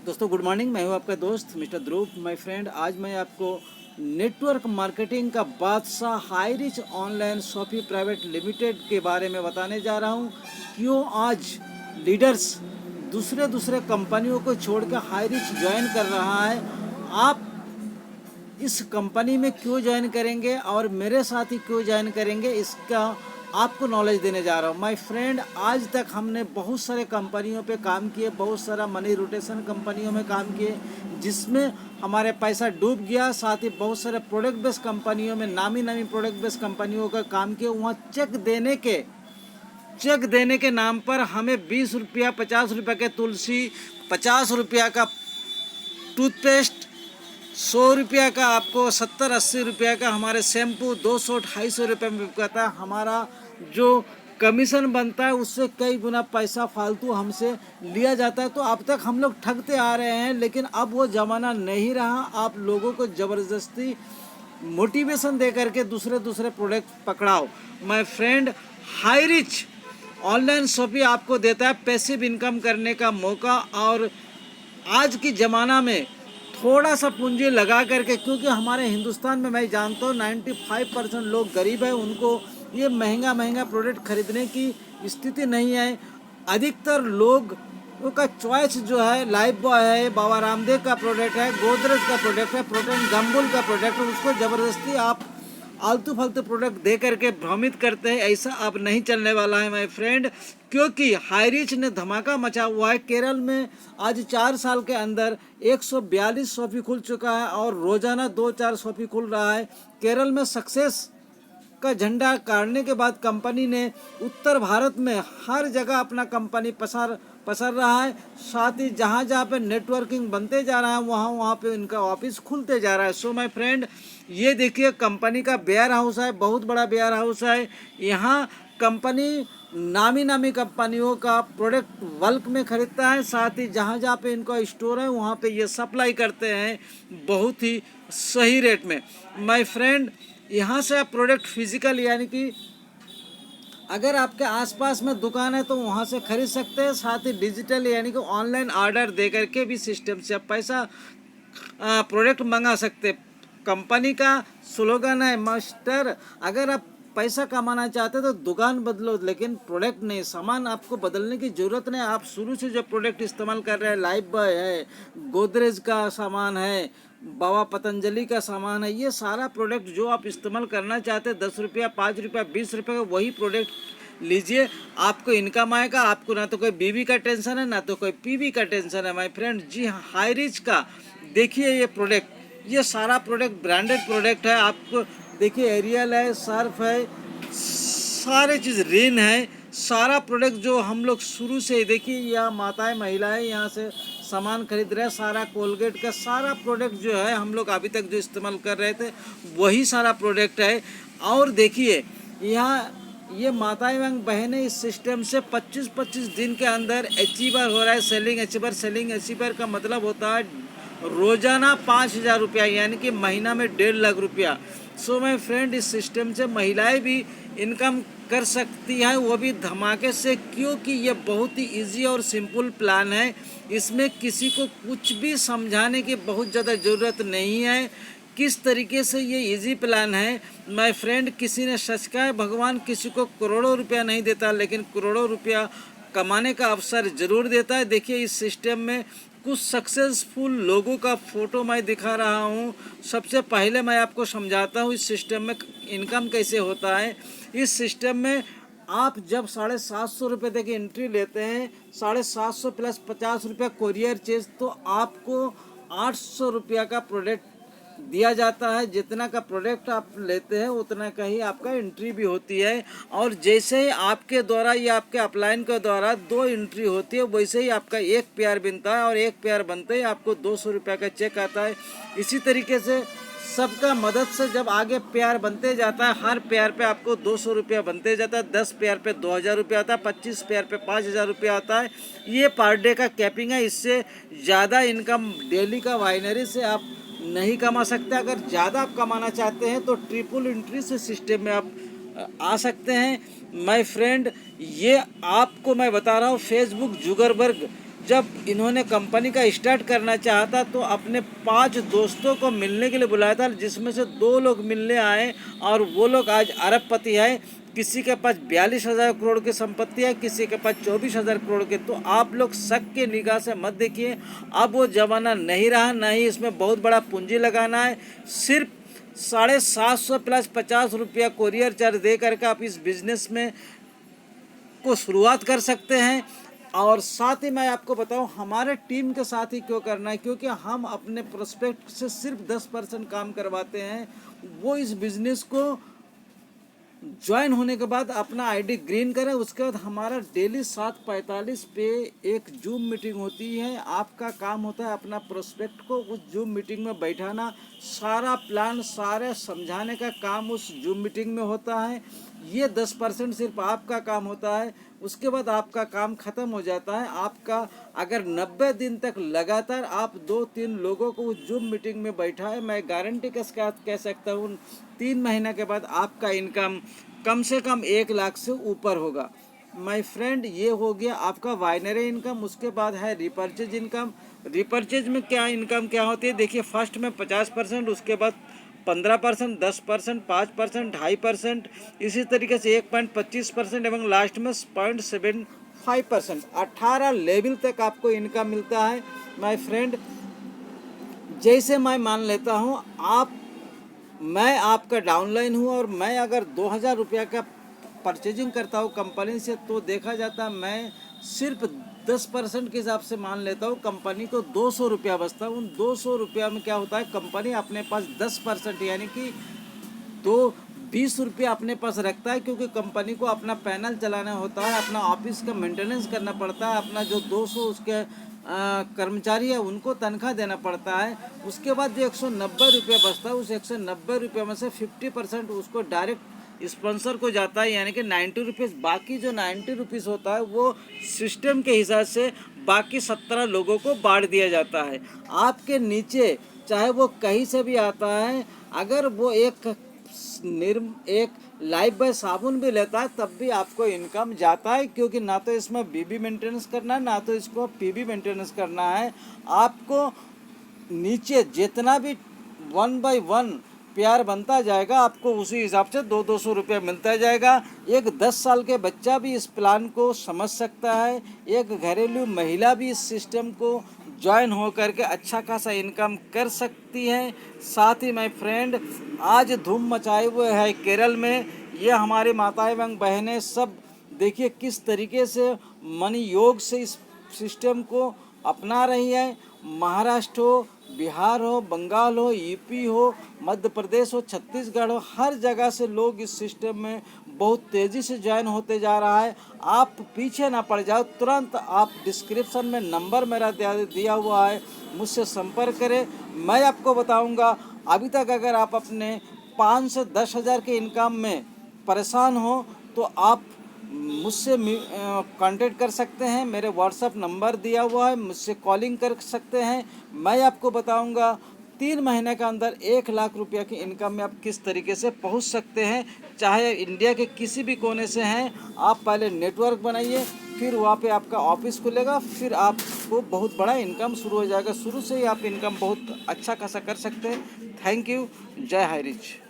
दोस्तों good morning. मैं हूं आपका दोस्त मिस्टर ध्रुव। माय फ्रेंड, आज मैं आपको नेटवर्क मार्केटिंग का बादशाह high rich online shoppe private limited के बारे में बताने जा रहा हूं। क्यों आज लीडर्स दूसरे कंपनियों को छोड़कर हाई रिच ज्वाइन कर रहा है, आप इस कंपनी में क्यों ज्वाइन करेंगे और मेरे साथ ही क्यों ज्वाइन करेंगे, इसका आपको नॉलेज देने जा रहा हूँ। माय फ्रेंड, आज तक हमने बहुत सारे कंपनियों पे काम किए, बहुत सारा मनी रोटेशन कंपनियों में काम किए जिसमें हमारे पैसा डूब गया। साथ ही बहुत सारे प्रोडक्ट बेस्ड कंपनियों में, नामी प्रोडक्ट बेस्ड कंपनियों का काम किया। वहाँ चेक देने के नाम पर हमें 20 रुपया, 50 रुपये के तुलसी, 50 रुपया का टूथपेस्ट, 100 रुपया का आपको 70-80 रुपया का हमारे शैम्पू 200-250 रुपये में बिकता है। हमारा जो कमीशन बनता है उससे कई गुना पैसा फालतू हमसे लिया जाता है। तो अब तक हम लोग ठगते आ रहे हैं, लेकिन अब वो ज़माना नहीं रहा। आप लोगों को ज़बरदस्ती मोटिवेशन दे करके दूसरे प्रोडक्ट पकड़ाओ। My friend, high rich online shopping आपको देता है पैसिव इनकम करने का मौका। और आज की ज़माना में थोड़ा सा पूंजी लगा करके, क्योंकि हमारे हिंदुस्तान में मैं जानता हूँ 95% लोग गरीब है, उनको ये महंगा प्रोडक्ट खरीदने की स्थिति नहीं है। अधिकतर लोग का चॉइस जो है लाइफ बॉय है, बाबा रामदेव का प्रोडक्ट है, गोदरेज का प्रोडक्ट है, प्रोटेन गम्बुल का प्रोडक्ट है। उसको ज़बरदस्ती आप आलतू फालतू प्रोडक्ट दे करके भ्रमित करते हैं। ऐसा अब नहीं चलने वाला है माय फ्रेंड, क्योंकि हाई रिच ने धमाका मचा हुआ है। केरल में आज 4 साल के अंदर 142 शॉपी खुल चुका है और रोजाना 2-4 शॉपी खुल रहा है। केरल में सक्सेस का झंडा गाड़ने के बाद कंपनी ने उत्तर भारत में हर जगह अपना कंपनी पसर रहा है। साथ ही जहाँ पे नेटवर्किंग बनते जा रहा है, वहाँ पे इनका ऑफिस खुलते जा रहा है। सो माय फ्रेंड, ये देखिए कंपनी का वेयर हाउस है, बहुत बड़ा वेयर हाउस है। यहाँ कंपनी नामी कंपनियों का प्रोडक्ट बल्क में खरीदता है। साथ ही जहाँ पे इनका स्टोर है वहाँ पे ये सप्लाई करते हैं बहुत ही सही रेट में। माय फ्रेंड, यहाँ से आप प्रोडक्ट फिजिकल यानी कि अगर आपके आसपास में दुकान है तो वहाँ से खरीद सकते हैं। साथ ही डिजिटल यानी कि ऑनलाइन ऑर्डर दे करके भी सिस्टम से आप पैसा प्रोडक्ट मंगा सकते। कंपनी का स्लोगन है मास्टर, अगर आप पैसा कमाना चाहते तो दुकान बदलो, लेकिन प्रोडक्ट नहीं। सामान आपको बदलने की ज़रूरत नहीं। आप शुरू से जो प्रोडक्ट इस्तेमाल कर रहे हैं, लाइफ बॉय है, गोदरेज का सामान है, बाबा पतंजलि का सामान है, ये सारा प्रोडक्ट जो आप इस्तेमाल करना चाहते हैं 10 रुपया, 5 रुपया, 20 रुपये का वही प्रोडक्ट लीजिए। आपको इनकम आएगा। आपको ना तो कोई बीवी का टेंशन है, ना तो कोई पीवी का टेंशन है। माय फ्रेंड, जी हाँ, हाई रिच का देखिए ये प्रोडक्ट, ये सारा प्रोडक्ट ब्रांडेड प्रोडक्ट है। आपको देखिए एरियल है, सर्फ है, सारे चीज़ रिन है, सारा प्रोडक्ट जो हम लोग शुरू से देखिए यहाँ माताएं महिलाएं यहाँ से सामान खरीद रहे हैं। सारा कोलगेट का सारा प्रोडक्ट जो है हम लोग अभी तक जो इस्तेमाल कर रहे थे वही सारा प्रोडक्ट है। और देखिए यहाँ ये माताएं एवं बहनें इस सिस्टम से 25-25 दिन के अंदर अचीवर हो रहा है। सेलिंग अचीवर का मतलब होता है रोजाना 5,000 रुपया, यानी कि महीना में 1.5 लाख रुपया। सो माय फ्रेंड, इस सिस्टम से महिलाएं भी इनकम कर सकती है, वो भी धमाके से, क्योंकि ये बहुत ही इजी और सिंपल प्लान है। इसमें किसी को कुछ भी समझाने की बहुत ज़्यादा ज़रूरत नहीं है। किस तरीके से ये इजी प्लान है माय फ्रेंड, किसी ने सच कहा है, भगवान किसी को करोड़ों रुपया नहीं देता, लेकिन करोड़ों रुपया कमाने का अवसर ज़रूर देता है। देखिए इस सिस्टम में कुछ सक्सेसफुल लोगों का फ़ोटो मैं दिखा रहा हूँ। सबसे पहले मैं आपको समझाता हूँ इस सिस्टम में इनकम कैसे होता है। इस सिस्टम में आप जब 750 रुपये तक एंट्री लेते हैं, 750 प्लस 50 रुपया कोरियर चार्ज, तो आपको 800 रुपया का प्रोडक्ट दिया जाता है। जितना का प्रोडक्ट आप लेते हैं उतना का ही आपका एंट्री भी होती है। और जैसे ही आपके द्वारा या आपके अपलाइन के द्वारा 2 एंट्री होती है, वैसे ही आपका 1 पेयर बनता है और 1 पेयर बनते ही आपको 200 रुपये का चेक आता है। इसी तरीके से सबका मदद से जब आगे पेयर बनते जाता है, हर पेयर पे आपको 200 रुपया बनते जाता है। 10 पेयर पे 2,000 रुपया आता है, 25 पेयर पे 5,000 रुपया आता है। ये पर डे का कैपिंग है। इससे ज़्यादा इनकम डेली का वाइनरी से आप नहीं कमा सकते। अगर ज़्यादा आप कमाना चाहते हैं तो ट्रिपल एंट्री से सिस्टम में आप आ सकते हैं। माय फ्रेंड, ये आपको मैं बता रहा हूँ, फेसबुक जुगरबर्ग जब इन्होंने कंपनी का स्टार्ट करना चाहा था तो अपने 5 दोस्तों को मिलने के लिए बुलाया था, जिसमें से 2 लोग मिलने आए और वो लोग आज अरबपति है। किसी के पास 42,000 करोड़ की संपत्ति है, किसी के पास 24,000 करोड़ की। तो आप लोग शक के निगाह से मत देखिए, अब वो ज़माना नहीं रहा, ना ही इसमें बहुत बड़ा पूंजी लगाना है। सिर्फ 750 प्लस 50 रुपया कोरियर चार्ज दे करके आप इस बिज़नेस में को शुरुआत कर सकते हैं। और साथ ही मैं आपको बताऊं, हमारे टीम के साथ ही क्यों करना है, क्योंकि हम अपने प्रोस्पेक्ट से सिर्फ 10% काम करवाते हैं। वो इस बिज़नेस को ज्वाइन होने के बाद अपना आईडी ग्रीन करें। उसके बाद हमारा डेली 7:45 पे एक जूम मीटिंग होती है। आपका काम होता है अपना प्रोस्पेक्ट को उस जूम मीटिंग में बैठाना, सारा प्लान सारे समझाने का काम उस जूम मीटिंग में होता है। ये 10% सिर्फ आपका काम होता है। उसके बाद आपका काम ख़त्म हो जाता है। आपका अगर 90 दिन तक लगातार आप 2-3 लोगों को उस जूम मीटिंग में बैठाए, मैं गारंटी के साथ कह सकता हूँ 3 महीने के बाद आपका इनकम कम से कम 1 लाख से ऊपर होगा। माय फ्रेंड, ये हो गया आपका बाइनरी इनकम। उसके बाद है रिपर्चेज इनकम। रिपर्चेज में क्या इनकम क्या होती है, देखिए फर्स्ट में 50%, उसके बाद 15%, 10%, 5%, 2.5%, इसी तरीके से 1.25% एवं लास्ट में 0.75%। 18 लेवल तक आपको इनकम मिलता है। माय फ्रेंड, जैसे मैं मान लेता हूँ मैं आपका डाउनलाइन हूँ और मैं अगर 2,000 रुपया का परचेजिंग करता हूँ कंपनी से, तो देखा जाता मैं सिर्फ 10% के हिसाब से मान लेता हूँ, कंपनी को 200 रुपया बचता है। उन 200 रुपया में क्या होता है, कंपनी अपने पास 10% यानी कि तो 20 रुपया अपने पास रखता है, क्योंकि कंपनी को अपना पैनल चलाना होता है, अपना ऑफिस का मेंटेनेंस करना पड़ता है, अपना जो 200 उसके कर्मचारी है उनको तनख्वाह देना पड़ता है। उसके बाद जो 190 रुपया बचता है, उस 190 रुपये में से 50% उसको डायरेक्ट स्पॉन्सर को जाता है, यानी कि 90 रुपीज़। बाकी जो 90 रुपीज़ होता है वो सिस्टम के हिसाब से बाकी 17 लोगों को बांट दिया जाता है। आपके नीचे चाहे वो कहीं से भी आता है, अगर वो एक लाइफ बॉय साबुन भी लेता है तब भी आपको इनकम जाता है, क्योंकि ना तो इसमें बीबी मेंटेनेंस करना है, ना तो इसको पीबी मेंटेनेंस करना है। आपको नीचे जितना भी 1 बाय 1 प्यार बनता जाएगा, आपको उसी हिसाब से 200 रुपया मिलता जाएगा। एक 10 साल के बच्चा भी इस प्लान को समझ सकता है, एक घरेलू महिला भी इस सिस्टम को ज्वाइन हो करके अच्छा खासा इनकम कर सकती है। साथ ही माय फ्रेंड, आज धूम मचाए हुए है केरल में, ये हमारी माताएं एवं बहनें सब देखिए किस तरीके से मनी योग से इस सिस्टम को अपना रही है। महाराष्ट्र हो, बिहार हो, बंगाल हो, यूपी हो, मध्य प्रदेश हो, छत्तीसगढ़ हो, हर जगह से लोग इस सिस्टम में बहुत तेज़ी से ज्वाइन होते जा रहा है। आप पीछे ना पड़ जाओ, तुरंत आप डिस्क्रिप्शन में नंबर मेरा दिया हुआ है, मुझसे संपर्क करें। मैं आपको बताऊंगा, अभी तक अगर आप अपने 5 से 10 हज़ार के इनकम में परेशान हो तो आप मुझसे कांटेक्ट कर सकते हैं। मेरे व्हाट्सएप नंबर दिया हुआ है, मुझसे कॉलिंग कर सकते हैं। मैं आपको बताऊंगा 3 महीने के अंदर 1 लाख रुपया की इनकम में आप किस तरीके से पहुंच सकते हैं। चाहे इंडिया के किसी भी कोने से हैं, आप पहले नेटवर्क बनाइए, फिर वहाँ पे आपका ऑफिस खुलेगा, फिर आपको बहुत बड़ा इनकम शुरू हो जाएगा। शुरू से ही आप इनकम बहुत अच्छा खासा कर सकते हैं। Thank you. जय हाई रिच।